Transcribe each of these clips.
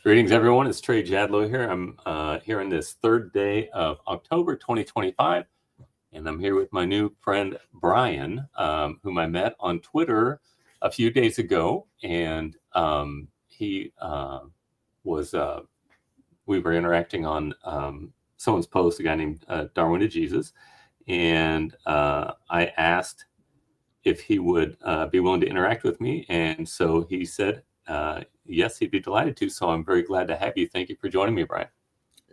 Greetings, everyone. It's Trey Jadlow here. I'm here on this third day of October 2025, and I'm here with my new friend, Brian, whom I met on Twitter a few days ago, and he was, we were interacting on someone's post, a guy named Darwin to Jesus, and I asked if he would be willing to interact with me, and so he said, yes, he'd be delighted to. So I'm very glad to have you. Thank you for joining me, Brian.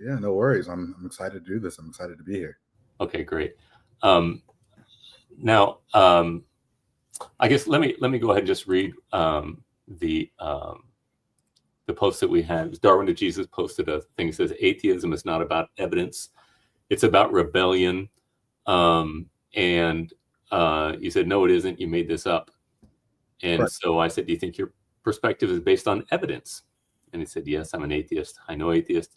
Yeah, no worries. I'm excited to do this. I'm excited to be here. Okay, great. Now, I guess let me go ahead and just read the post that we had. Darwin to Jesus posted a thing that says, "Atheism is not about evidence; it's about rebellion." And you said, "No, it isn't. You made this up." And Right. so I said, "Do you think your perspective is based on evidence?" And he said, "Yes, I'm an atheist. I know atheists.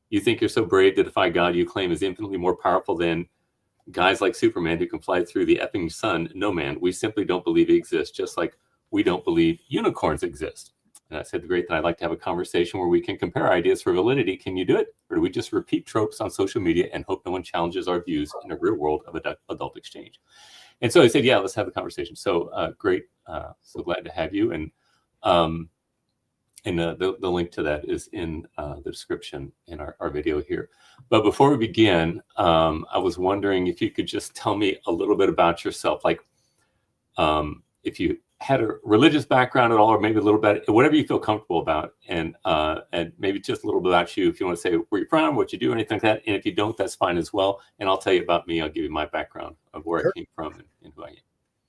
You think you're so brave to defy God you claim is infinitely more powerful than guys like Superman who can fly through the effing sun. No, man, we simply don't believe he exists, just like we don't believe unicorns exist." And I said, "Great, then I'd like to have a conversation where we can compare ideas for validity. Can you do it? Or do we just repeat tropes on social media and hope no one challenges our views in a real world of adult exchange?" And so I said, "Yeah, let's have a conversation." So great. So glad to have you. And the link to that is in the description in our video here. But before we begin, I was wondering if you could just tell me a little bit about yourself, like if you had a religious background at all, or maybe a little bit, whatever you feel comfortable about, and maybe just a little bit about you, if you want to say where you're from, what you do, anything like that. And if you don't, that's fine as well. And I'll tell you about me. I'll give you my background of where I came from and who I am.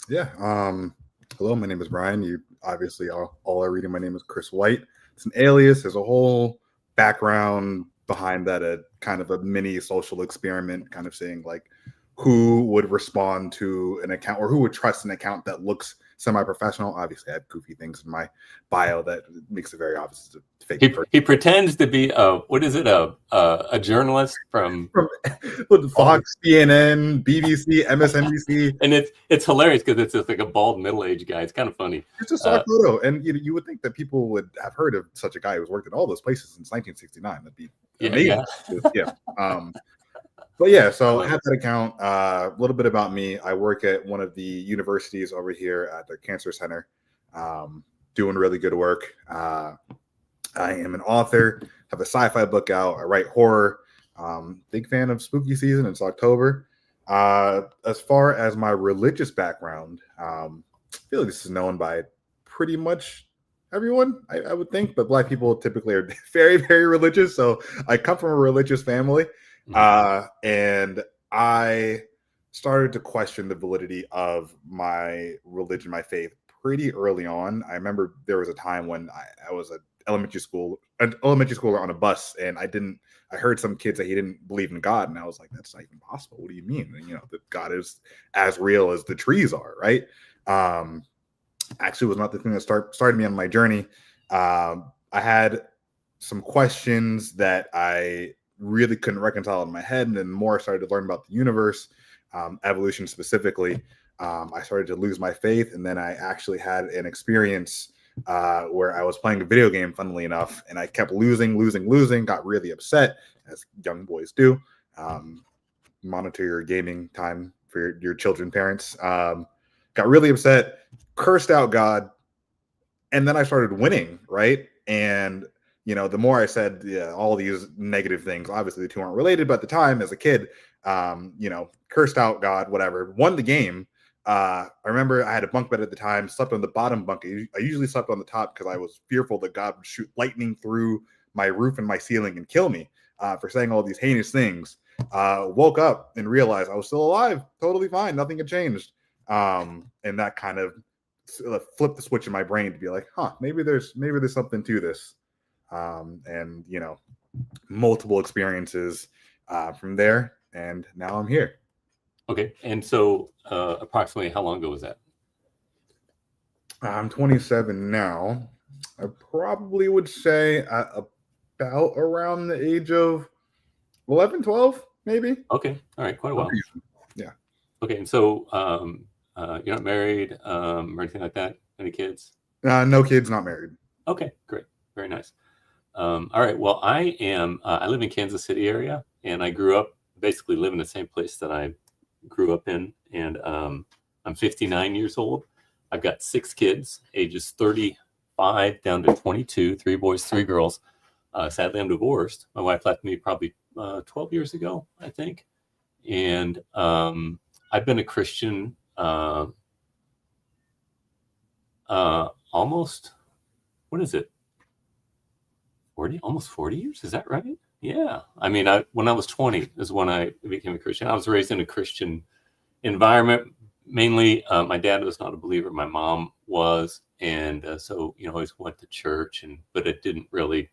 Yeah. Hello, my name is Brian. You obviously all are reading. My name is Chris White. It's an alias. There's a whole background behind that, a kind of a mini social experiment, kind of saying like who would respond to an account or who would trust an account that looks semi-professional. Obviously, I have goofy things in my bio that makes it very obvious it's a fake person. He pretends to be a journalist from Fox, CNN, BBC, MSNBC, and it's hilarious because it's just like a bald middle-aged guy. It's kind of funny. It's a stock photo, and you would think that people would have heard of such a guy who's worked at all those places since 1969. That'd be amazing. Yeah. But yeah, so I have that account. A little bit about me. I work at one of the universities over here at the Cancer Center, doing really good work. I am an author, have a sci-fi book out. I write horror. Big fan of spooky season. It's October. As far as my religious background, I feel like this is known by pretty much everyone, I would think, but Black people typically are very, very religious. So I come from a religious family. And I started to question the validity of my religion, my faith, pretty early on. I remember there was a time when I was an elementary schooler on a bus, and I heard some kids that he didn't believe in God, and I was like, that's not even possible. What do you mean? And, that God is as real as the trees are, right? Actually was not the thing that started me on my journey. I had some questions that I really couldn't reconcile in my head. And then the more I started to learn about the universe, evolution specifically, I started to lose my faith. And then I actually had an experience where I was playing a video game, funnily enough, and I kept losing, got really upset, as young boys do. Monitor your gaming time for your children, parents. Got really upset, cursed out God, and then I started winning, right? And the more I said all these negative things, obviously the two aren't related, but at the time as a kid, cursed out God, whatever, won the game. I remember I had a bunk bed at the time, slept on the bottom bunk. I usually slept on the top because I was fearful that God would shoot lightning through my roof and my ceiling and kill me for saying all these heinous things. Woke up and realized I was still alive, totally fine, nothing had changed. And that kind of flipped the switch in my brain to be like, maybe there's something to this. And multiple experiences from there, and now I'm here. Okay, and so approximately how long ago was that? I'm 27 now. I probably would say about around the age of 11, 12, maybe. Okay, all right, quite a while. Yeah. Okay, and so you're not married or anything like that? Any kids? No kids, not married. Okay, great, very nice. All right. Well, I live in Kansas City area, and I grew up basically live in the same place that I grew up in. And I'm 59 years old. I've got 6 kids, ages 35 down to 22, 3 boys, 3 girls. Sadly, I'm divorced. My wife left me probably 12 years ago, I think. And I've been a Christian almost, what is it? 40, almost 40 years. Is that right? Yeah. I mean, when I was 20 is when I became a Christian. I was raised in a Christian environment. Mainly, my dad was not a believer. My mom was. And so, always went to church, but it didn't really,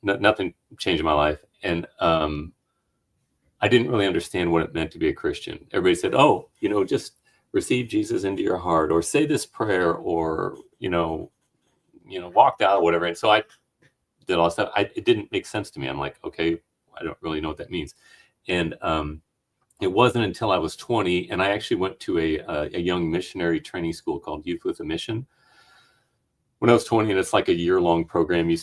nothing changed my life. And I didn't really understand what it meant to be a Christian. Everybody said, oh, just receive Jesus into your heart, or say this prayer, or, walked out or whatever. And so I did all that stuff. It didn't make sense to me. I'm like, okay, I don't really know what that means. And it wasn't until I was 20, and I actually went to a young missionary training school called Youth with a Mission when I was 20. And it's like a year-long program. You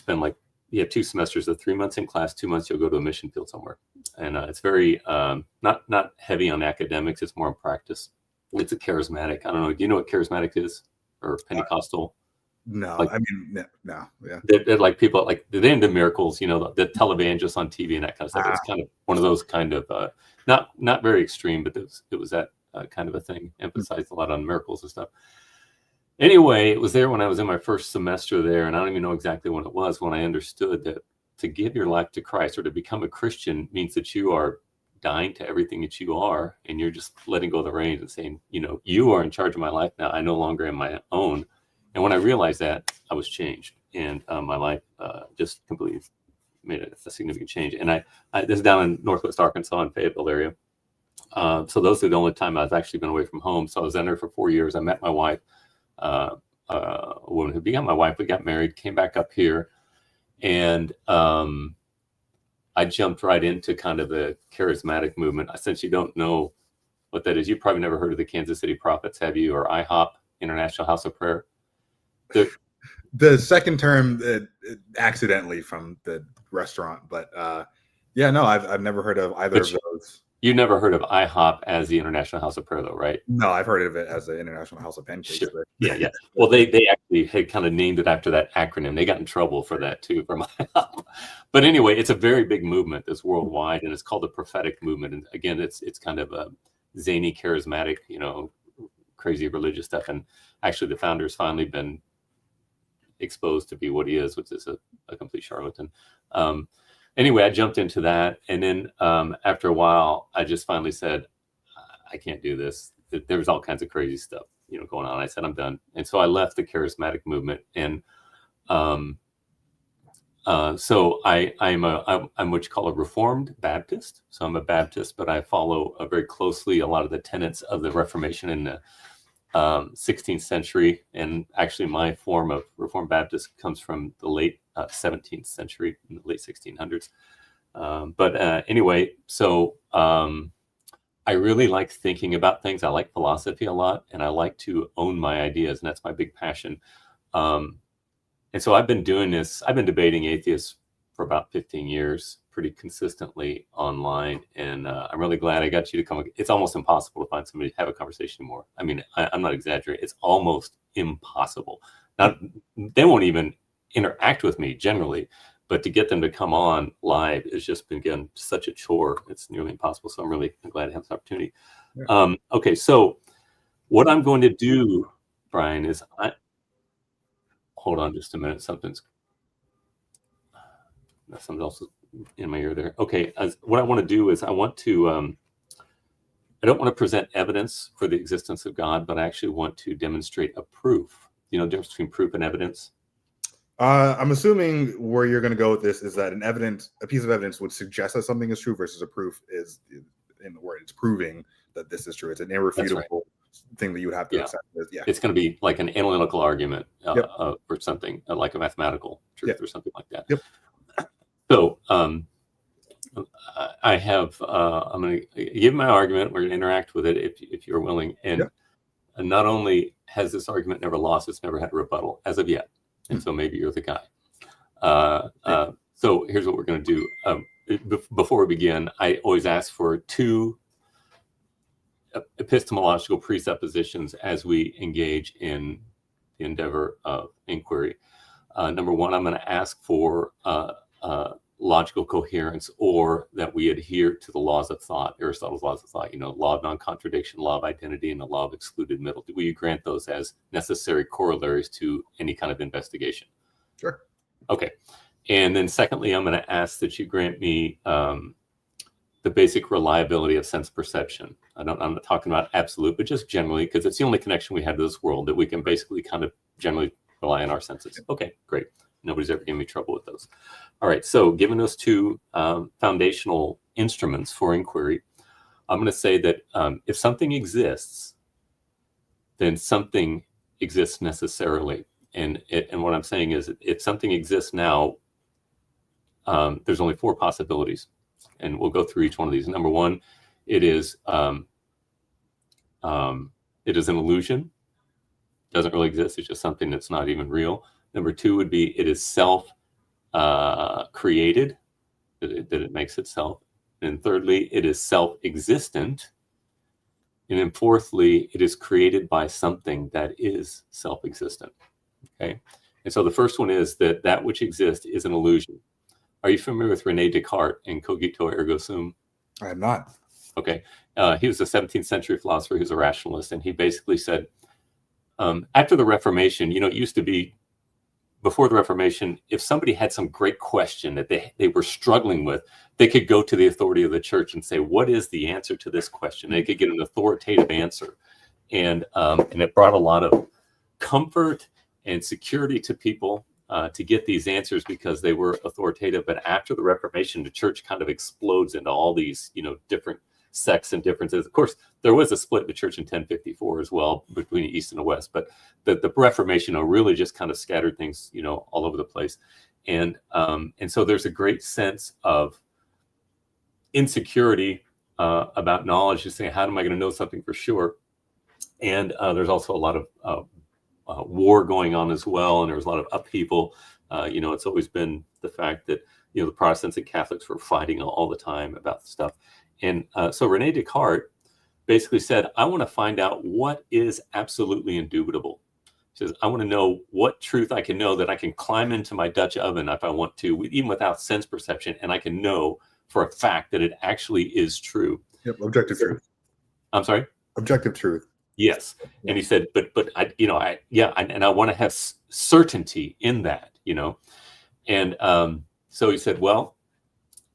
have 2 semesters of 3 months in class, 2 months you'll go to a mission field somewhere. And it's very not heavy on academics. It's more on practice. It's a charismatic. I don't know. Do you know what charismatic is, or Pentecostal? No, like, I mean, no, yeah. They're like people like they're into miracles, the televangelists on TV and that kind of stuff. It's kind of one of those kind of not very extreme, but it was that kind of a thing. Emphasized a lot on miracles and stuff. Anyway, it was there when I was in my first semester there, and I don't even know exactly when it was, when I understood that to give your life to Christ or to become a Christian means that you are dying to everything that you are, and you're just letting go of the reins and saying, you are in charge of my life now. I no longer am my own. And when I realized that, I was changed, and my life just completely made a significant change. And I this is down in Northwest Arkansas in Fayetteville area. So those are the only time I've actually been away from home. So I was in there for 4 years. I met my wife, a woman who became my wife. We got married, came back up here, and I jumped right into kind of the charismatic movement. Since you don't know what that is, you've probably never heard of the Kansas City Prophets, have you? Or IHOP, International House of Prayer? The second term accidentally from the restaurant, but yeah, no, I've never heard of either of those. You never heard of IHOP as the International House of Prayer, though, right? No, I've heard of it as the International House of Pancakes. Sure. Yeah. Well, they actually had kind of named it after that acronym. They got in trouble for that too from IHOP. But anyway, it's a very big movement that's worldwide, and it's called the prophetic movement. And again, it's kind of a zany, charismatic, crazy religious stuff. And actually, the founder's finally been exposed to be what he is, which is a complete charlatan. Anyway, I jumped into that, and then after a while, I just finally said, I can't do this. There was all kinds of crazy stuff, going on. I said, I'm done. And so I left the charismatic movement, and so I'm what you call a Reformed Baptist. So I'm a Baptist, but I follow very closely a lot of the tenets of the Reformation in the 16th century. And actually, my form of Reformed Baptist comes from the late 17th century, in the late 1600s. But anyway, so I really like thinking about things. I like philosophy a lot, and I like to own my ideas, and that's my big passion. And so I've been doing this. I've been debating atheists for about 15 years, pretty consistently online. And I'm really glad I got you to come. It's almost impossible to find somebody to have a conversation more. I mean, I'm not exaggerating. It's almost impossible. They won't even interact with me generally, but to get them to come on live has just been, again, such a chore. It's nearly impossible. So I'm really glad to have this opportunity. Yeah. Okay, so what I'm going to do, Brian, is hold on just a minute. Something else is in my ear there. Okay, what I want to do is I don't want to present evidence for the existence of God, but I actually want to demonstrate a proof. The difference between proof and evidence? I'm assuming where you're going to go with this is that a piece of evidence would suggest that something is true, versus a proof is, in the word, it's proving that this is true. It's an irrefutable thing that you would have to accept. It's going to be like an analytical argument or something like a mathematical truth or something like that. Yep. So I have, I'm going to give my argument. We're going to interact with it if you're willing. And not only has this argument never lost, it's never had a rebuttal as of yet. And so maybe you're the guy. So here's what we're going to do. Before we begin, I always ask for 2 epistemological presuppositions as we engage in the endeavor of inquiry. Number 1, I'm going to ask for logical coherence, or that we adhere to the laws of thought, Aristotle's laws of thought, law of non-contradiction, law of identity, and the law of excluded middle. Do you grant those as necessary corollaries to any kind of investigation? Sure. Okay. And then secondly, I'm going to ask that you grant me the basic reliability of sense perception. I'm not talking about absolute, but just generally, because it's the only connection we have to this world, that we can basically kind of generally rely on our senses. Okay, great. Nobody's ever given me trouble with those. All right, so given those 2 foundational instruments for inquiry, I'm going to say that if something exists, then something exists necessarily. And what I'm saying is, if something exists now, there's only 4 possibilities. And we'll go through each one of these. Number 1, it is an illusion. Doesn't really exist. It's just something that's not even real. Number 2 would be it is self created, that it makes itself. And thirdly, it is self-existent. And then fourthly, it is created by something that is self-existent. Okay. And so the first one is that which exists is an illusion. Are you familiar with René Descartes and Cogito ergo sum? I am not. Okay. He was a 17th century philosopher. He was a rationalist. And he basically said, after the Reformation, it used to be, before the Reformation, if somebody had some great question that they were struggling with, they could go to the authority of the church and say, what is the answer to this question? They could get an authoritative answer. And it brought a lot of comfort and security to people to get these answers because they were authoritative. But after the Reformation, the church kind of explodes into all these, different sects and differences. Of course, there was a split in the church in 1054 as well between the East and the West, but the Reformation really just kind of scattered things, all over the place. And so there's a great sense of insecurity about knowledge, just saying, how am I going to know something for sure? And there's also a lot of war going on as well, and there's a lot of upheaval. It's always been the fact that the Protestants and Catholics were fighting all the time about stuff. And so René Descartes basically said, I want to find out what is absolutely indubitable. He says, I want to know what truth I can know, that I can climb into my Dutch oven if I want to, even without sense perception, and I can know for a fact that it actually is true. Yep, objective truth. I'm sorry? Objective truth. Yes. And he said, but I want to have certainty in that, And so he said, well,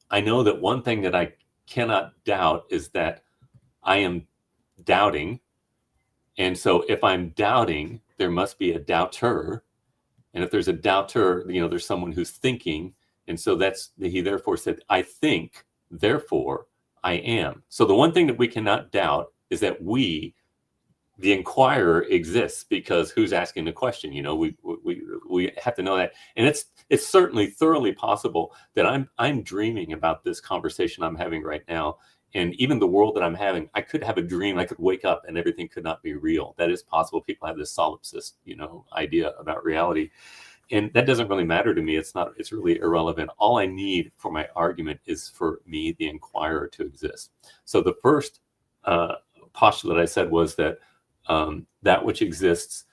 I know that one thing that I cannot doubt is that I am doubting. And so if I'm doubting, there must be a doubter. And if there's a doubter, there's someone who's thinking. And so he therefore said, I think, therefore I am. So the one thing that we cannot doubt is that the inquirer exists, because who's asking the question? We have to know that. And it's certainly thoroughly possible that I'm dreaming about this conversation I'm having right now. And even the world that I'm having, I could have a dream, I could wake up and everything could not be real. That is possible. People have this solipsist, idea about reality. And that doesn't really matter to me. It's really irrelevant. All I need for my argument is for me, the inquirer, to exist. So the first postulate I said was that that which exists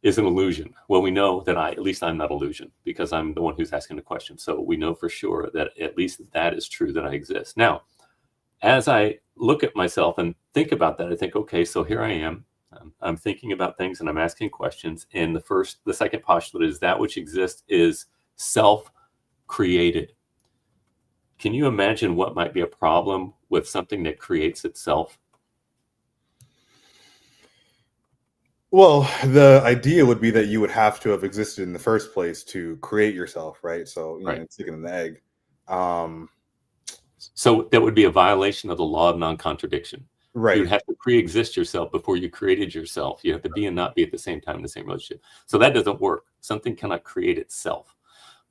is an illusion. Well, we know that at least I'm not illusion, because I'm the one who's asking the question. So we know for sure that at least that is true, that I exist. Now, as I look at myself and think about that, I think, okay, so here I am. I'm thinking about things and I'm asking questions. And the second postulate is that which exists is self-created. Can you imagine what might be a problem with something that creates itself? Well, the idea would be that you would have to have existed in the first place to create yourself, right? So, right. It's chicken and the egg. So that would be a violation of the law of non-contradiction. Right. You'd have to pre-exist yourself before you created yourself. You have to be and not be at the same time in the same relationship. So that doesn't work. Something cannot create itself.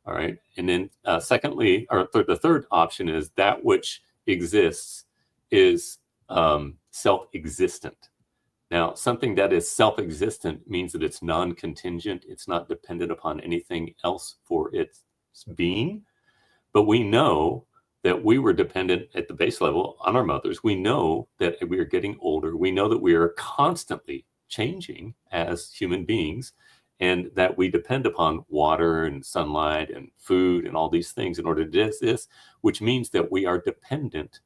All right. And then secondly, or the third option is that which exists is self-existent. Now, something that is self-existent means that it's non-contingent. It's not dependent upon anything else for its being. But we know that we were dependent at the base level on our mothers. We know that we are getting older. We know that we are constantly changing as human beings, and that we depend upon water and sunlight and food and all these things in order to do this, which means that we are dependent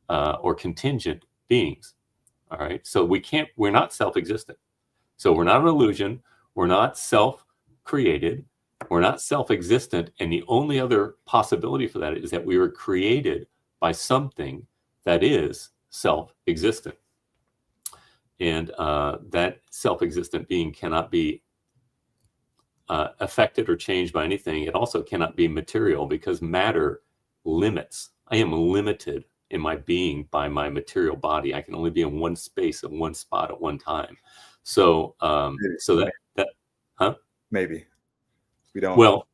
or contingent beings. All right. So we're not self-existent. So we're not an illusion. We're not self-created. We're not self-existent. And the only other possibility for that is that we were created by something that is self-existent. And that self-existent being cannot be affected or changed by anything. It also cannot be material, because matter limits. I am limited in my being by my material body. I can only be in one space and one spot at one time. So, maybe we don't. Well,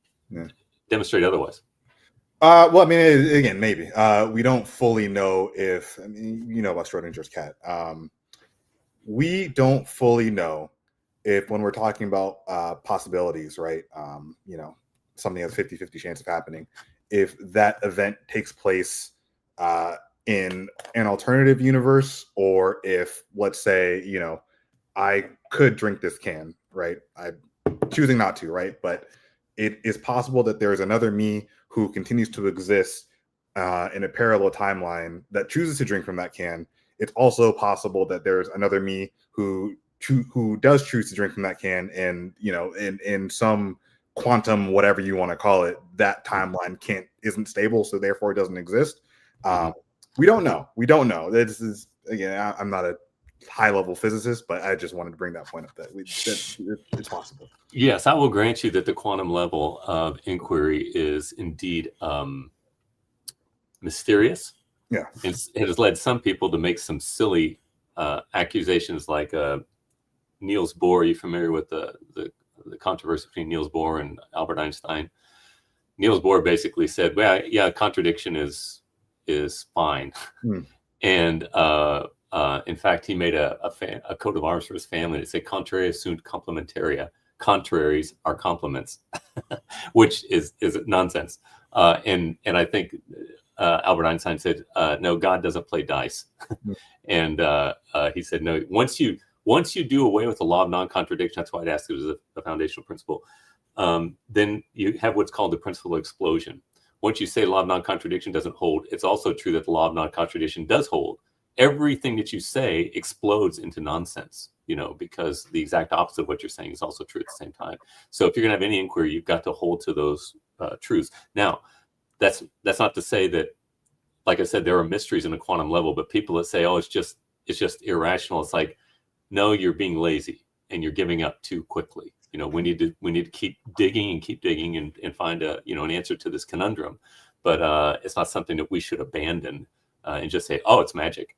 demonstrate otherwise. Well, I mean, again, maybe we don't fully know if, I mean, you know about Schrodinger's cat. We don't fully know if, when we're talking about possibilities, right? You know, something has 50-50 chance of happening, if that event takes place in an alternative universe, or if, let's say, you know, I could drink this can, right? I'm choosing not to, right? But it is possible that there is another me who continues to exist in a parallel timeline that chooses to drink from that can. It's also possible that there's another me who does choose to drink from that can, and, you know, in some quantum, whatever you want to call it, that timeline isn't stable, so therefore it doesn't exist. We don't know. This is, again, I'm not a high-level physicist, but I just wanted to bring that point up, that it's possible. Yes, I will grant you that the quantum level of inquiry is indeed mysterious. Yeah, it has led some people to make some silly accusations, like Niels Bohr. Are you familiar with the controversy between Niels Bohr and Albert Einstein? Niels Bohr basically said, well, yeah, contradiction is fine. And in fact, he made a coat of arms for his family that said, contraria sunt complementaria. Contraries are complements, which is nonsense. And I think Albert Einstein said, no, God doesn't play dice. And he said, no, once you do away with the law of non-contradiction, that's why I'd ask it as a foundational principle, then you have what's called the principle of explosion. Once you say the law of non-contradiction doesn't hold, it's also true that the law of non-contradiction does hold. Everything that you say explodes into nonsense, you know, because the exact opposite of what you're saying is also true at the same time. So if you're going to have any inquiry, you've got to hold to those truths. Now, that's not to say that, like I said, there are mysteries in a quantum level, but people that say, oh, it's just irrational. It's like, no, you're being lazy and you're giving up too quickly. You know, we need to keep digging and find an answer to this conundrum. But it's not something that we should abandon and just say, oh, it's magic.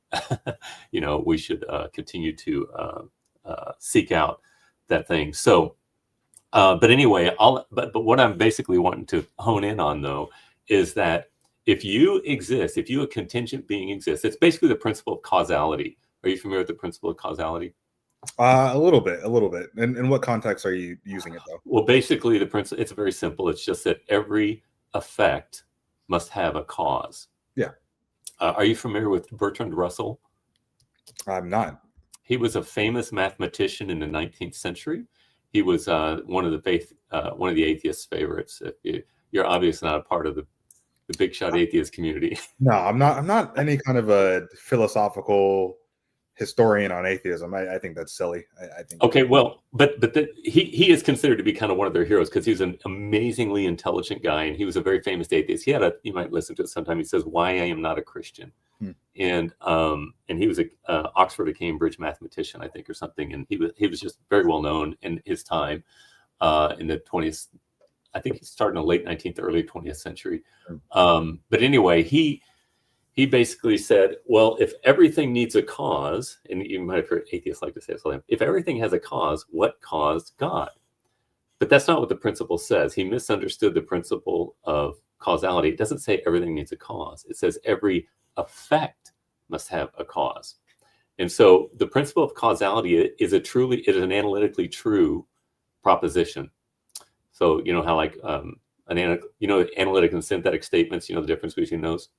You know, we should continue to seek out that thing. So, but anyway, but what I'm basically wanting to hone in on, though, is that if you exist, if you, a contingent being, exists, it's basically the principle of causality. Are you familiar with the principle of causality? A little bit. And in what context are you using it, though? Well, basically, the principle, it's very simple. It's just that every effect must have a cause. Yeah. Are you familiar with Bertrand Russell? I'm not. He was a famous mathematician in the 19th century. He was one of the atheists' favorites. You're obviously not a part of the big shot atheist community. No, I'm not any kind of a philosophical historian on atheism. I think that's silly. I think. Okay, well, but he is considered to be kind of one of their heroes, because he's an amazingly intelligent guy, and he was a very famous atheist. You might listen to it sometime. He says, "Why I am not a Christian," and he was a Oxford or Cambridge mathematician, I think, or something, and he was just very well known in his time in the 20th. I think he started in the late 19th, early 20th century. But anyway, he basically said, well, if everything needs a cause, and you might have heard atheists like to say this, if everything has a cause, what caused God? But that's not what the principle says. He misunderstood the principle of causality. It doesn't say everything needs a cause. It says every effect must have a cause. And so the principle of causality is an analytically true proposition. So how like analytic and synthetic statements, the difference between those?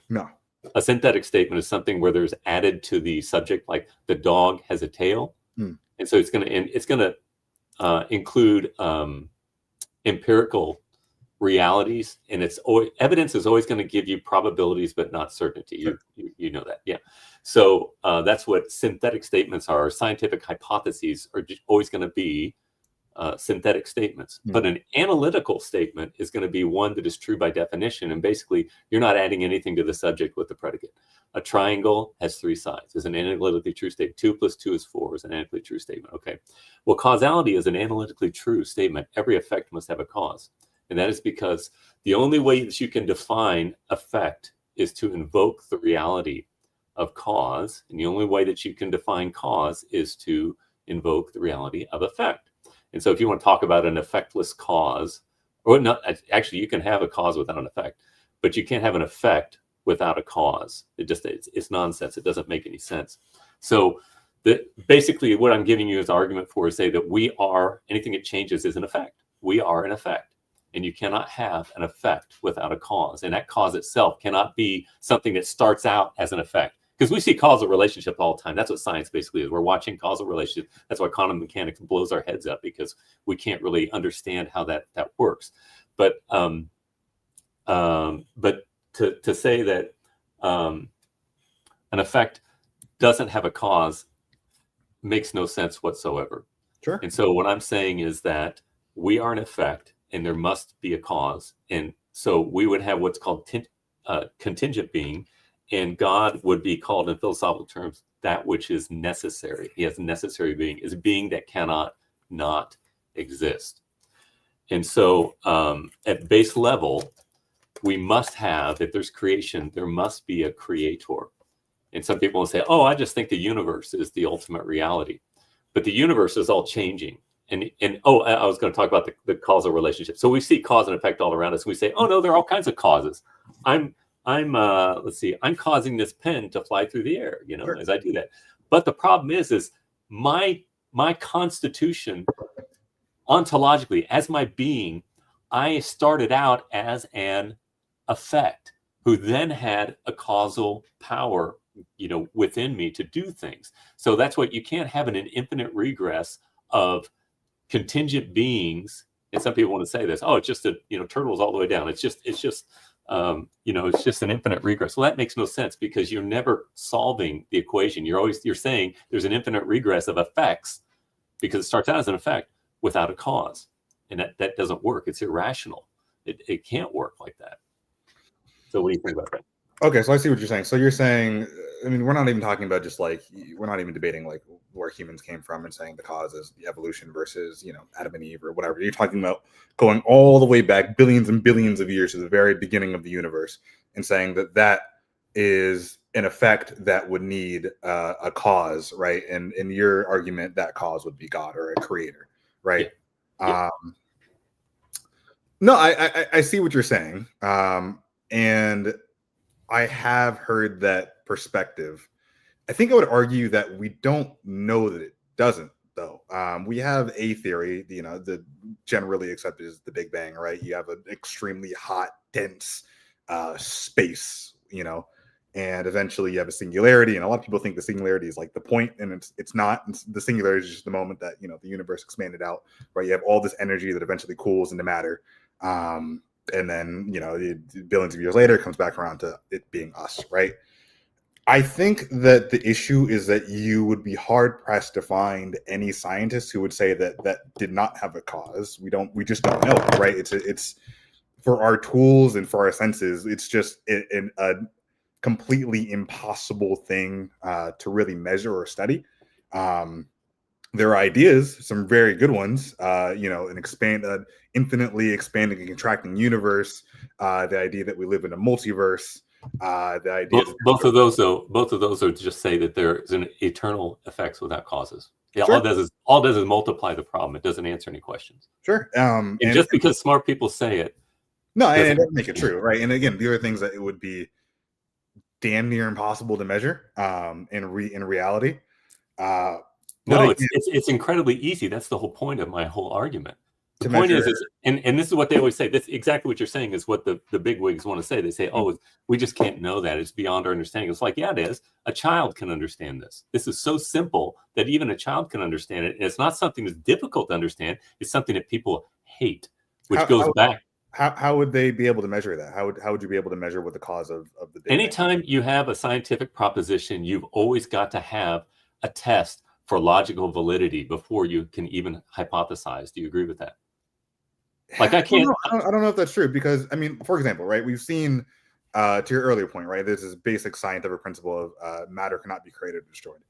No. A synthetic statement is something where there's added to the subject, like the dog has a tail. And so it's going to include empirical realities, and evidence is always going to give you probabilities but not certainty. Sure. You know that, yeah. So that's what synthetic statements are. Scientific hypotheses are always going to be synthetic statements. But an analytical statement is going to be one that is true by definition, and basically you're not adding anything to the subject with the predicate. A triangle has 3 sides. Is an analytically true statement. 2 + 2 is 4 is an analytically true statement. Okay. Well, causality is an analytically true statement. Every effect must have a cause. And that is because the only way that you can define effect is to invoke the reality of cause. And the only way that you can define cause is to invoke the reality of effect. And so if you want to talk about an effectless cause, or not, actually you can have a cause without an effect, but you can't have an effect without a cause. It's nonsense. It doesn't make any sense. So basically what I'm giving you as argument for is say that anything that changes is an effect. We are an effect. And you cannot have an effect without a cause. And that cause itself cannot be something that starts out as an effect. Because we see causal relationships all the time. That's what science basically is. We're watching causal relationships. That's why quantum mechanics blows our heads up, because we can't really understand how that works. But to say that an effect doesn't have a cause makes no sense whatsoever. Sure. And so what I'm saying is that we are an effect, and there must be a cause. And so we would have what's called contingent being, and God would be called in philosophical terms that which is necessary. He has necessary being, is being that cannot not exist. And so at base level, we must have, if there's creation, there must be a creator. And some people will say, oh, I just think the universe is the ultimate reality. But the universe is all changing. And I was going to talk about the causal relationship. So we see cause and effect all around us. We say, oh no, there are all kinds of causes. I'm causing this pen to fly through the air, Sure. as I do that. But the problem is my constitution, ontologically, as my being, I started out as an effect who then had a causal power, within me to do things. So that's what you can't have an infinite regress of contingent beings. And some people want to say this, oh, it's just turtles all the way down. It's just an infinite regress. Well, that makes no sense, because you're never solving the equation. You're saying there's an infinite regress of effects, because it starts out as an effect without a cause. And that doesn't work. It's irrational. It can't work like that. So what do you think about that? Okay, so I see what you're saying. So you're saying, we're not even talking about we're not even debating like where humans came from and saying the cause is the evolution versus, Adam and Eve or whatever. You're talking about going all the way back billions and billions of years to the very beginning of the universe and saying that is an effect that would need a cause, right? And in your argument, that cause would be God or a creator, right? Yeah. No, I see what you're saying. And I have heard that perspective. I think I would argue that we don't know that it doesn't, though. We have a theory, the generally accepted is the Big Bang, right? You have an extremely hot, dense space, and eventually you have a singularity. And a lot of people think the singularity is like the point, and it's not. The singularity is just the moment that the universe expanded out, right? You have all this energy that eventually cools into matter. And then, billions of years later, it comes back around to it being us, right? I think that the issue is that you would be hard pressed to find any scientist who would say that did not have a cause. We just don't know, right? It's for our tools and for our senses, it's just a completely impossible thing to really measure or study. There are ideas, some very good ones, an infinitely expanding and contracting universe, the idea that we live in a multiverse, the idea both of those are just say that there is an eternal effects without causes. Yeah, sure. all does is multiply the problem. It doesn't answer any questions. Sure. And just because smart people say it, no, and it doesn't make it true, right? And again, the other things that it would be damn near impossible to measure in reality. But No, again, it's incredibly easy. That's the whole point of my whole argument. The to point measure, is and this is what they always say. This exactly what you're saying is what the big wigs want to say. They say, "Oh, we just can't know that. It's beyond our understanding." It's like, yeah, it is. A child can understand this. This is so simple that even a child can understand it. And it's not something that's difficult to understand. It's something that people hate, which goes back. How would they be able to measure that? How would you be able to measure what the cause of the Big Bang? Anytime you have a scientific proposition, you've always got to have a test for logical validity before you can even hypothesize. Do you agree with that? Like I can't. I don't know if that's true because I mean, for example, right? We've seen to your earlier point, right? There's this basic scientific principle of matter cannot be created or destroyed.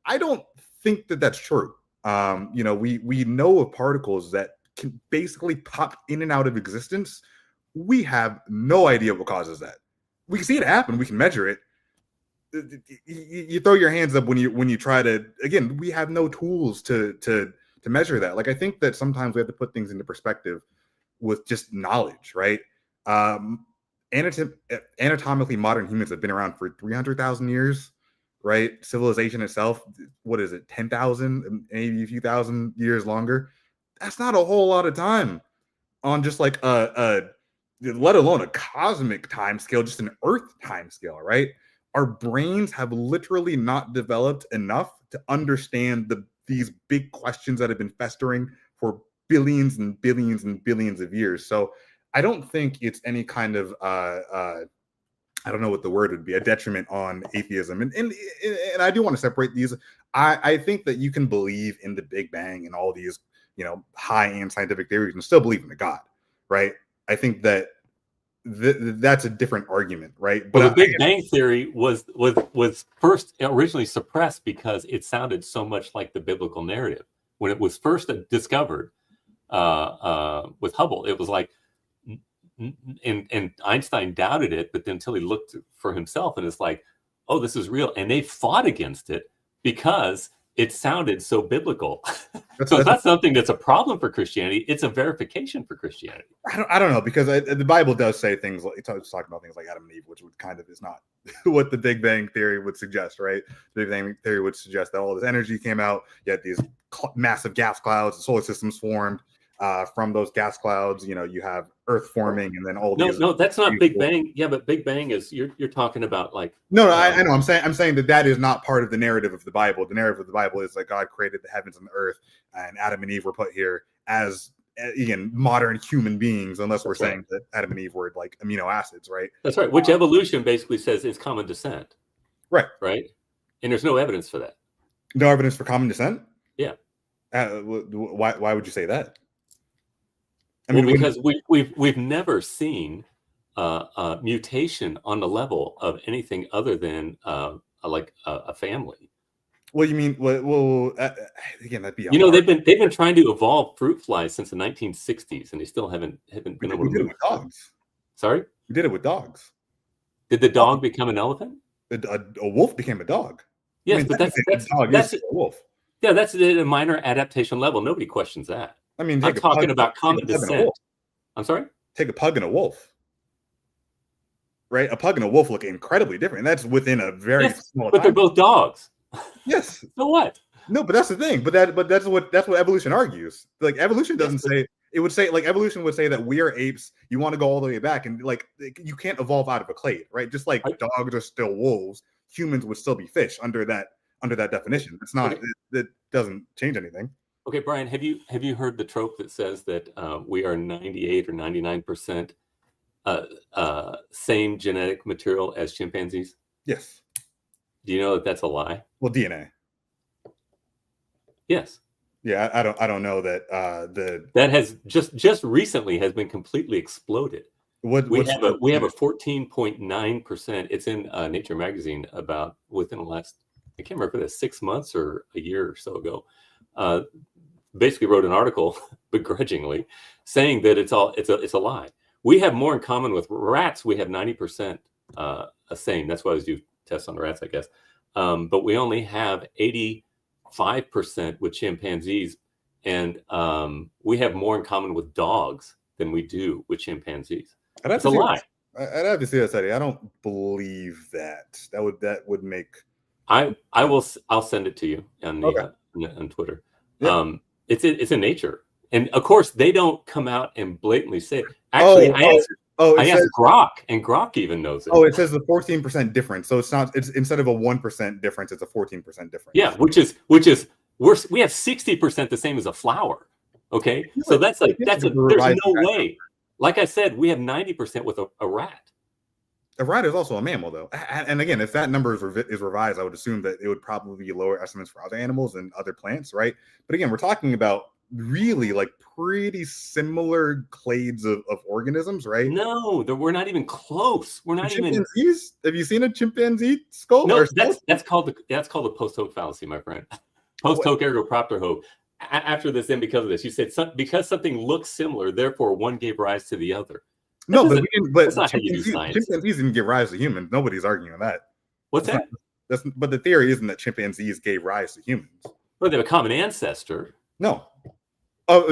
I don't think that that's true. You know, we know of particles that can basically pop in and out of existence. We have no idea what causes that. We can see it happen. We can measure it. You throw your hands up when you try to. Again, we have no tools to measure that. Like I think that sometimes we have to put things into perspective with just knowledge, right? Anatomically, modern humans have been around for 300,000 years, right? Civilization itself, what is it, 10,000, maybe a few thousand years longer? That's not a whole lot of time on just like let alone a cosmic time scale, just an Earth time scale, right? Our brains have literally not developed enough to understand these big questions that have been festering for billions and billions and billions of years. So I don't think it's any kind of I don't know what the word would be, a detriment on atheism. And I do want to separate these. I think that you can believe in the Big Bang and all these, you know, high-end scientific theories and still believe in a God, right? I think that that's a different argument, right? But the Big Bang Theory was first originally suppressed because it sounded so much like the biblical narrative. When it was first discovered with Hubble, it was like, and Einstein doubted it, but then until he looked for himself, and it's like, oh, this is real. And they fought against it because it sounded so biblical. So it's not something that's a problem for Christianity. It's a verification for Christianity. I don't know, because the Bible does say things like, it's talking about things like Adam and Eve, which would kind of is not what the Big Bang Theory would suggest, right? The Big Bang Theory would suggest that all this energy came out, you had these massive gas clouds, the solar systems formed. From those gas clouds, you know, you have Earth forming, and then all these. No, that's not Big Bang. Yeah, but Big Bang is you're talking about like. No, I know. I'm saying that is not part of the narrative of the Bible. The narrative of the Bible is that God created the heavens and the earth, and Adam and Eve were put here as again modern human beings. Unless we're saying that Adam and Eve were like amino acids, right? That's right. Which evolution basically says is common descent. Right. Right. And there's no evidence for that. No evidence for common descent. Yeah. Why would you say that? I mean, because we've never seen mutation on the level of anything other than like a family. Well, you mean again? That'd be they've been trying to evolve fruit flies since the 1960s, and they still haven't been able to move. With dogs. Sorry, we did it with dogs. Did the dog become an elephant? A wolf became a dog. Yes, but that's a wolf. Yeah, that's at a minor adaptation level. Nobody questions that. I mean, I'm talking about common descent. I'm sorry? Take a pug and a wolf. Right? A pug and a wolf look incredibly different. And that's within a very small time. They're both dogs. Yes. So what? No, but that's the thing. But that's what evolution argues. Like evolution doesn't say, it would say, like evolution would say that we are apes. You want to go all the way back, and like you can't evolve out of a clade, right? Just like dogs are still wolves, humans would still be fish under that definition. It's not it doesn't change anything. Okay, Brian, have you heard the trope that says that we are 98 or 99% same genetic material as chimpanzees? Yes. Do you know that that's a lie? Well, DNA. Yes. Yeah, I don't know that that has just recently has been completely exploded. We have a 14.9%. It's in Nature magazine about within the last, I can't remember if it's 6 months or a year or so ago. Basically wrote an article begrudgingly saying that it's a lie. We have more in common with rats. We have 90% same. That's why I was doing tests on rats, I guess. But we only have 85% with chimpanzees, and we have more in common with dogs than we do with chimpanzees. It's a lie. I'd have to see that study. I don't believe that. That would make. I'll send it to you on on Twitter. Yeah. It's in Nature, and of course they don't come out and blatantly say it. Actually, I asked Grok, and Grok even knows it. Oh, it says the 14% difference. So it's not. It's instead of a 1% difference, it's a 14% difference. Yeah, which is we have 60% the same as a flower. Okay, so that's there's no way. Like I said, we have 90% with a rat. A rat is also a mammal, though. And again, if that number is revised, I would assume that it would probably be lower estimates for other animals and other plants, right? But again, we're talking about really like pretty similar clades of organisms, right? No, we're not even close. We're not even. Have you seen a chimpanzee skull? No, that's called the post hoc fallacy, my friend. Post hoc ergo propter hoc. After this, then because of this, you said because something looks similar, therefore one gave rise to the other. No, but that's not how you do science. Chimpanzees didn't give rise to humans. Nobody's arguing that. What's that? But the theory isn't that chimpanzees gave rise to humans. Well, they have a common ancestor. No. Oh,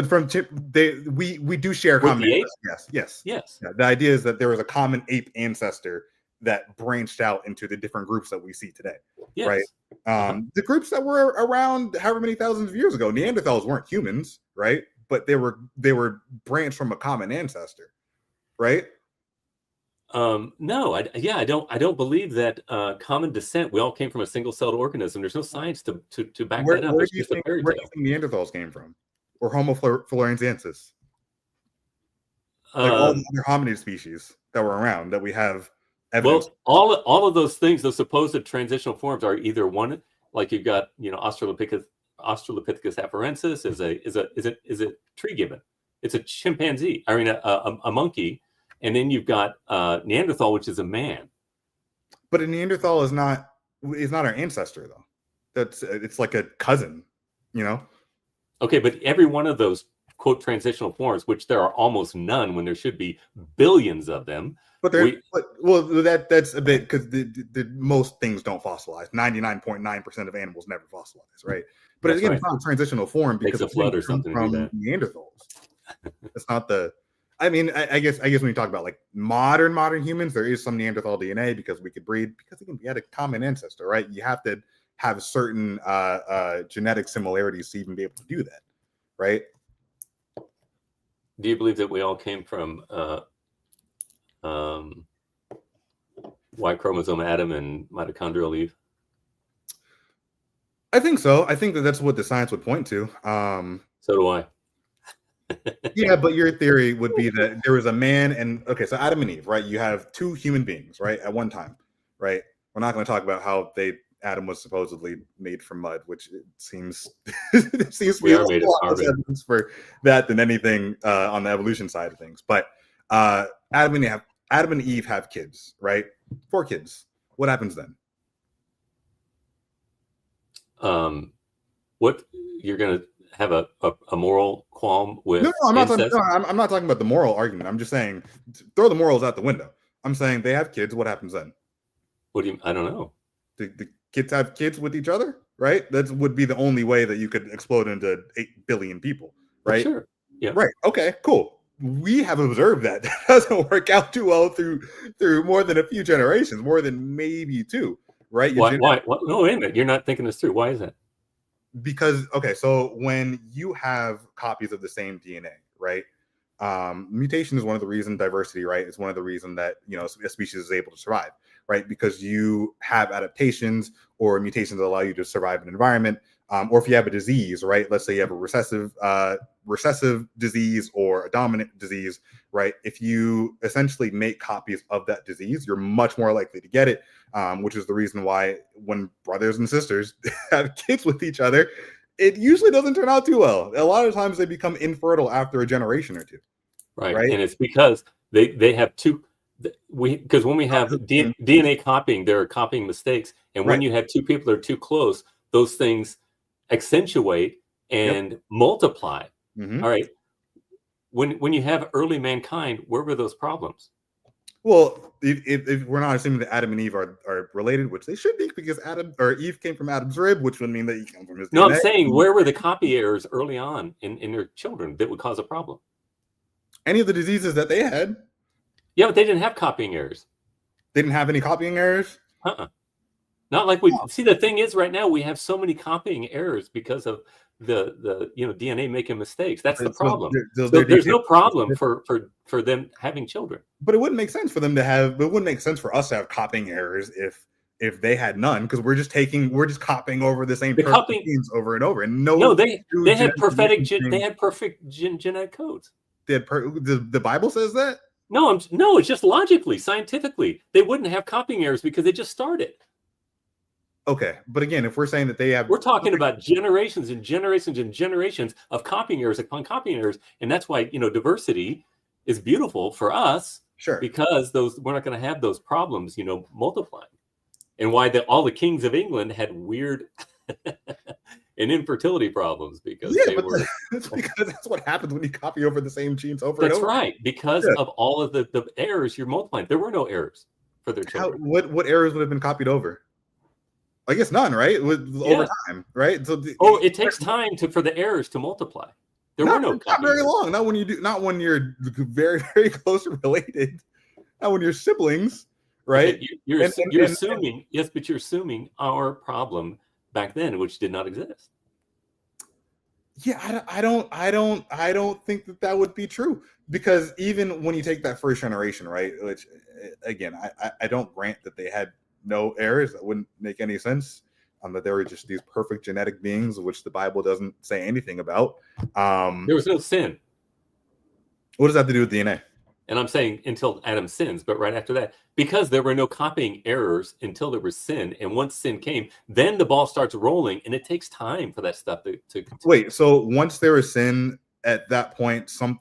we do share a common ancestor. Yes. Yeah, the idea is that there was a common ape ancestor that branched out into the different groups that we see today. Yes. Right. The groups that were around however many thousands of years ago, Neanderthals weren't humans, right? But they were branched from a common ancestor, right? No, I don't believe that common descent. We all came from a single-celled organism. There's no science to back that up. Where do you think Neanderthals came from, or Homo florenziensis? Like all the other hominid species that were around that we have evidence. Well, all of those things, those supposed transitional forms, are either one, like you've got, Australopithecus afarensis is a tree gibbon. It's a chimpanzee. I mean, a monkey, and then you've got Neanderthal, which is a man. But a Neanderthal is not our ancestor, though. It's like a cousin, Okay, but every one of those quote transitional forms, which there are almost none when there should be billions of them. But that's a bit because the most things don't fossilize. 99.9% of animals never fossilize, right? But again, it's not a transitional form because it's a flood or something from Neanderthals. It's not the. I mean, I guess when you talk about like modern humans, there is some Neanderthal DNA because we could breed because again, we had a common ancestor, right? You have to have certain genetic similarities to even be able to do that, right? Do you believe that we all came from Y chromosome Adam and mitochondrial Eve? I think so. I think that's what the science would point to. So do I. Yeah, but your theory would be that there was a man and so Adam and Eve, right? You have two human beings, right, at one time, right? We're not going to talk about how Adam was supposedly made from mud, which it seems to be a lot of evidence for that than anything on the evolution side of things. But Adam and Eve have kids, right? 4 kids. What happens then? What you're going to have a moral qualm with? No, I'm not talking about the moral argument. I'm just saying throw the morals out the window. I'm saying they have kids. What happens then? What do you? I don't know. The kids have kids with each other, right? That would be the only way that you could explode into 8 billion people, right? Sure. Yeah. Right. Okay. Cool. We have observed that doesn't work out too well through more than a few generations, more than maybe 2, right? Why? No, wait a minute. You're not thinking this through. Why is that? Because so when you have copies of the same DNA, right? Mutation is one of the reasons diversity, right? It's one of the reasons that a species is able to survive, right? Because you have adaptations or mutations that allow you to survive in an environment, or if you have a disease, right? Let's say you have a recessive disease or a dominant disease, right? If you essentially make copies of that disease, you're much more likely to get it, which is the reason why when brothers and sisters have kids with each other, it usually doesn't turn out too well. A lot of times they become infertile after a generation or 2. Right. And it's because they have two. Because when we have DNA copying, there are copying mistakes, and when you have 2 people that are too close, those things accentuate and multiply. Mm-hmm. All right. When you have early mankind, where were those problems? Well, if we're not assuming that Adam and Eve are related, which they should be, because Eve came from Adam's rib, which would mean that he came from his DNA. No, I'm saying where were the copy errors early on in their children that would cause a problem? Any of the diseases that they had. Yeah, but they didn't have copying errors. They didn't have any copying errors? Not like we see. The thing is, right now we have so many copying errors because of the DNA making mistakes. That's the problem. So there's no problem for them having children. But it wouldn't make sense for them to have. It wouldn't make sense for us to have copying errors if they had none, because we're just copying over the same genes over and over. And they had perfect genetic codes. The Bible says that. No, it's just logically, scientifically, they wouldn't have copying errors because they just started. Okay, but again, if we're saying that they have, we're talking about generations and generations and generations of copying errors upon copying errors, and that's why diversity is beautiful for us, sure, because we're not going to have those problems, multiplying, and why all the kings of England had weird and infertility problems because that's because that's what happens when you copy over the same genes over and over. That's right, because of all of the errors you're multiplying. There were no errors for their children. What errors would have been copied over? I guess none, right? Over time, right? So it takes time for the errors to multiply. There were no not very long. Not when you're very, very close related. Not when you're siblings, right? Okay, you're assuming, yes, but you're assuming our problem back then, which did not exist. Yeah, I don't think that would be true, because even when you take that first generation, right? Which again, I don't grant that they had no errors. That wouldn't make any sense. That they were just these perfect genetic beings, which the Bible doesn't say anything about. There was no sin. What does that have to do with DNA? And I'm saying until Adam sins, but right after that, because there were no copying errors until there was sin, and once sin came, then the ball starts rolling, and it takes time for that stuff to continue. Wait. So once there was sin, at that point, some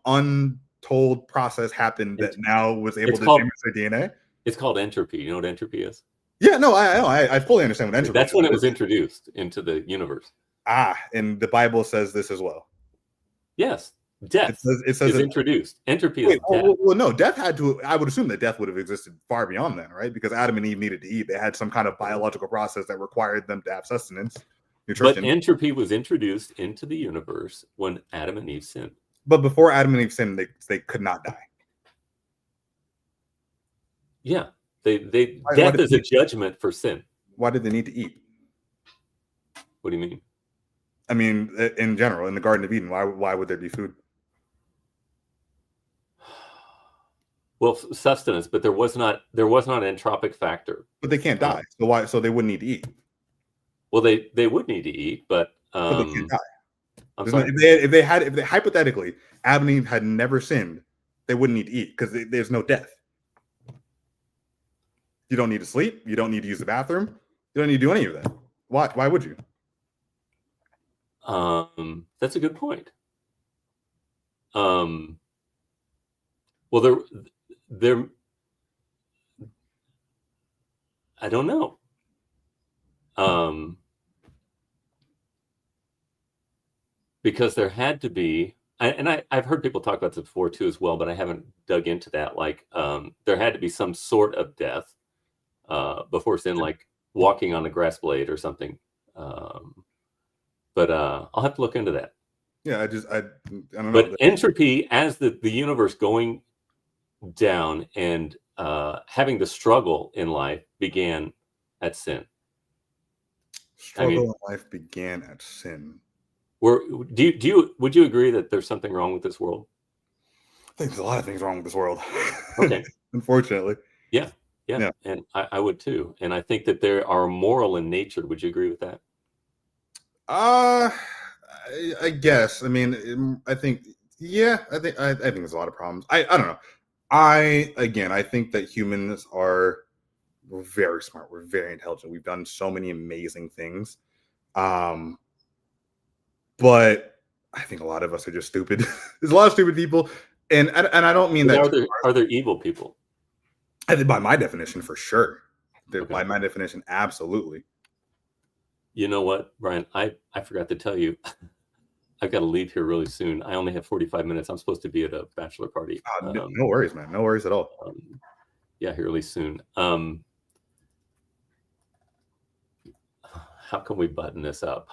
untold process happened that now was able to damage the DNA. It's called entropy. You know what entropy is? Yeah, no, I fully understand what entropy is. That's when it was introduced into the universe. And the Bible says this as well. Yes, death is introduced. Entropy is death. Well, no, death had to. I would assume that death would have existed far beyond then, right? Because Adam and Eve needed to eat. They had some kind of biological process that required them to have sustenance, nutrition. But entropy was introduced into the universe when Adam and Eve sinned. But before Adam and Eve sinned, they could not die. Yeah, death is a judgment for sin. Why did they need to eat? What do you mean? I mean, in general, in the Garden of Eden, why would there be food? Well, sustenance, but there was not an entropic factor. But they can't die, so why? So they wouldn't need to eat. Well, they would need to eat, but they can't die. If they hypothetically, Adam and Eve had never sinned, they wouldn't need to eat because there's no death. You don't need to sleep. You don't need to use the bathroom. You don't need to do any of that. Why would you? That's a good point. Well, there. I don't know. Because there had to be, and I've heard people talk about this before too as well, but I haven't dug into that. Like, there had to be some sort of death before sin, like walking on a grass blade or something. But I'll have to look into that. Yeah, I don't know. But entropy, as the universe going down and having the struggle in life, began at sin. Struggle in life began at sin. Would you agree that there's something wrong with this world? I think there's a lot of things wrong with this world. Okay. Unfortunately. Yeah. And I would too. And I think that there are moral in nature. Would you agree with that? I guess. I mean, I think there's a lot of problems. I don't know. I think that humans we're very smart. We're very intelligent. We've done so many amazing things. But I think a lot of us are just stupid. There's a lot of stupid people. And I don't mean that. Are there evil people? I think by my definition, for sure. By my definition, absolutely. You know what, Brian? I forgot to tell you. I've got to leave here really soon. I only have 45 minutes. I'm supposed to be at a bachelor party. No worries, man. No worries at all. Yeah, here really soon. How can we button this up?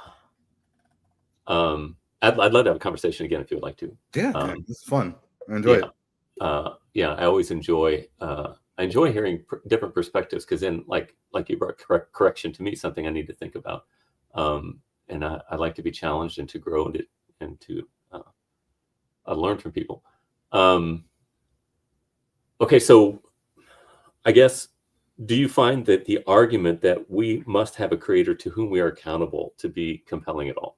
I'd love to have a conversation again if you would like to. Yeah, this is fun. I enjoy it. I always enjoy hearing different perspectives, because then like you brought correction to me, something I need to think about, and I like to be challenged and to grow and to learn from people. Okay, so I guess, do you find that the argument that we must have a creator to whom we are accountable to be compelling at all?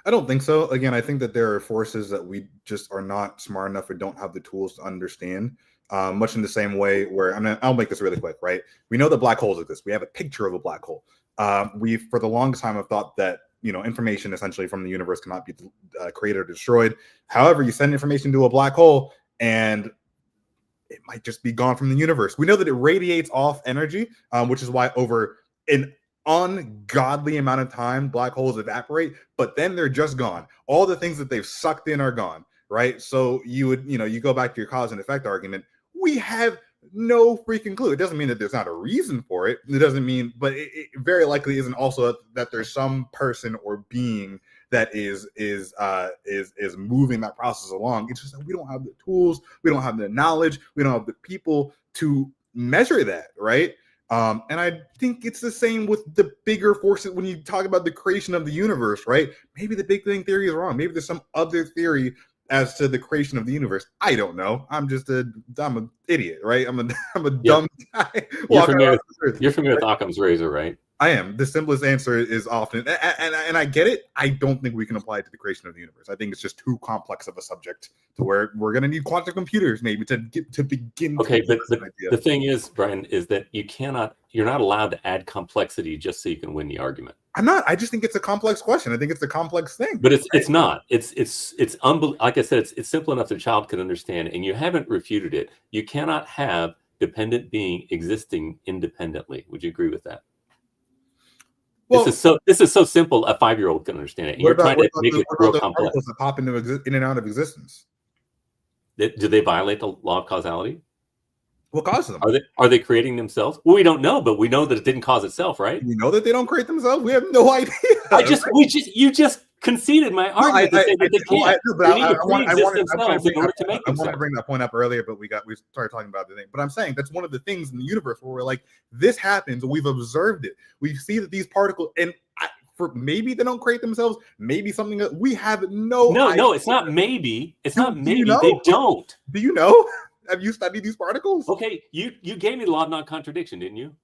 I don't think so. Again, I think that there are forces that we just are not smart enough or don't have the tools to understand. Much in the same way where I'll make this really quick, right? We know that black holes exist. We have a picture of a black hole. We, for the longest time, have thought that information essentially from the universe cannot be created or destroyed. However, you send information to a black hole, and it might just be gone from the universe. We know that it radiates off energy, which is why over an ungodly amount of time black holes evaporate, but then they're just gone. All the things that they've sucked in are gone, right? So you go back to your cause and effect argument. We have no freaking clue. It doesn't mean that there's not a reason for it. It doesn't mean, but it very likely isn't also that there's some person or being that is moving that process along. It's just that we don't have the tools, we don't have the knowledge, we don't have the people to measure that, right? And I think it's the same with the bigger forces when you talk about the creation of the universe, right? Maybe the Big Bang Theory is wrong. Maybe there's some other theory as to the creation of the universe. I don't know. I'm an idiot, right? I'm a dumb guy. You're familiar with Occam's razor, right? I am. The simplest answer is often, and I get it. I don't think we can apply it to the creation of the universe. I think it's just too complex of a subject to where we're going to need quantum computers maybe to begin. Okay, but the thing is, Brian, is that you're not allowed to add complexity just so you can win the argument. I'm not. I just think it's a complex question. I think it's a complex thing. But it's not. It's like I said, it's simple enough that a child can understand, and you haven't refuted it. You cannot have dependent being existing independently. Would you agree with that? Well, this is so simple a 5-year-old can understand it. And you're trying to make it real complex. That pop in and out of existence. Do they violate the law of causality? What causes them? Are they creating themselves? Well, we don't know, but we know that it didn't cause itself, right? We know that they don't create themselves. We have no idea. You just conceded my argument to say that they can't. I want to bring that point up earlier, but we started talking about the thing. But I'm saying that's one of the things in the universe where we're like, this happens, and we've observed it. We see that these particles, and maybe they don't create themselves. Maybe something that we have no. No, it's not maybe. It's not maybe. They don't. Do you know? Have you studied these particles? Okay, you gave me the law of non-contradiction, didn't you?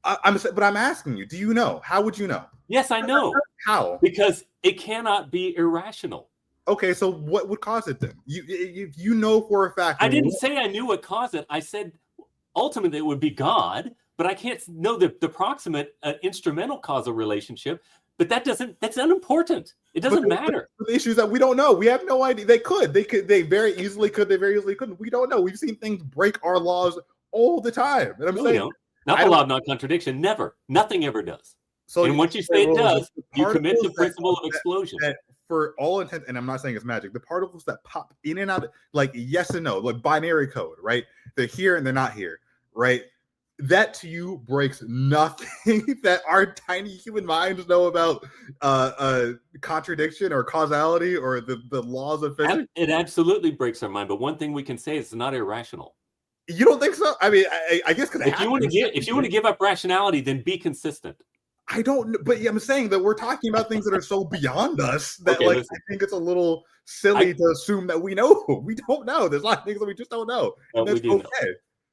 But I'm asking you, do you know? How would you know? Yes, I know. How? Because it cannot be irrational. Okay, so what would cause it then? You know for a fact. I didn't say I knew what caused it. I said ultimately it would be God, but I can't know the proximate instrumental causal relationship. But that's unimportant. It doesn't matter. The issue is that we don't know. We have no idea. They very easily couldn't. We don't know. We've seen things break our laws all the time. And I'm saying, not the law of non-contradiction. Never. Nothing ever does. So, and once you say it does, you commit the principle of explosion. That for all intent, and I'm not saying it's magic, the particles that pop in and out, like yes and no, like binary code, right? They're here and they're not here, right? That to you breaks nothing that our tiny human minds know about contradiction or causality or the laws of physics. It absolutely breaks our mind. But one thing we can say is it's not irrational. You don't think so? I mean, I guess if you want to give up rationality, then be consistent. I don't know, but I'm saying that we're talking about things that are so beyond us that I think it's a little silly to assume that we know. We don't know. There's a lot of things that we just don't know. And that's okay.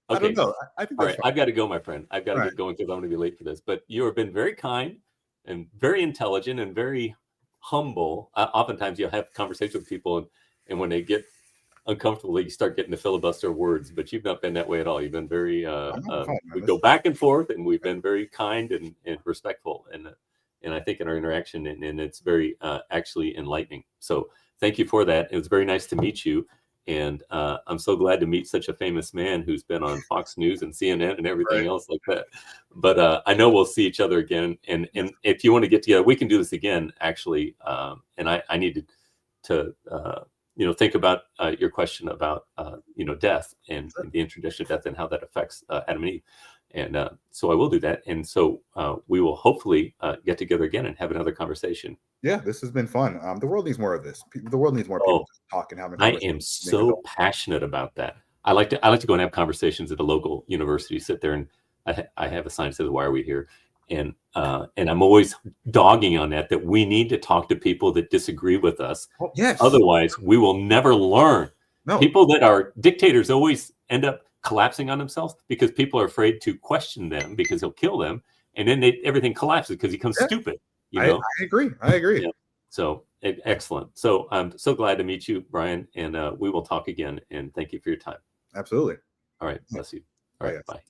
I don't know. I think that's fine. I've got to go, my friend. I've got to get going because I'm going to be late for this. But you have been very kind and very intelligent and very humble. Oftentimes you'll have conversations with people and when they get uncomfortable, you start getting the filibuster words, but you've not been that way at all. You've been very, we go back and forth and we've been very kind and respectful. And I think in our interaction and it's very actually enlightening. So thank you for that. It was very nice to meet you. And I'm so glad to meet such a famous man who's been on Fox News and CNN and everything else like that. But I know we'll see each other again. And if you want to get together, we can do this again, actually. And I needed to, think about your question about, death and the introduction of death and how that affects Adam and Eve. And so I will do that. And so we will hopefully get together again and have another conversation. Yeah, this has been fun. The world needs more of this. The world needs more people talking, having I am so passionate about that. I like to go and have conversations at a local university, sit there, and I have a sign that says, "Why are we here?" And I'm always dogging on that we need to talk to people that disagree with us. Oh, yes. Otherwise, we will never learn. No. People that are dictators always end up collapsing on themselves because people are afraid to question them because he'll kill them, and then everything collapses because he becomes stupid. I agree. Yeah. So excellent. So I'm so glad to meet you, Brian, and we will talk again. And thank you for your time. Absolutely. All right. Bless you. All right. Bye.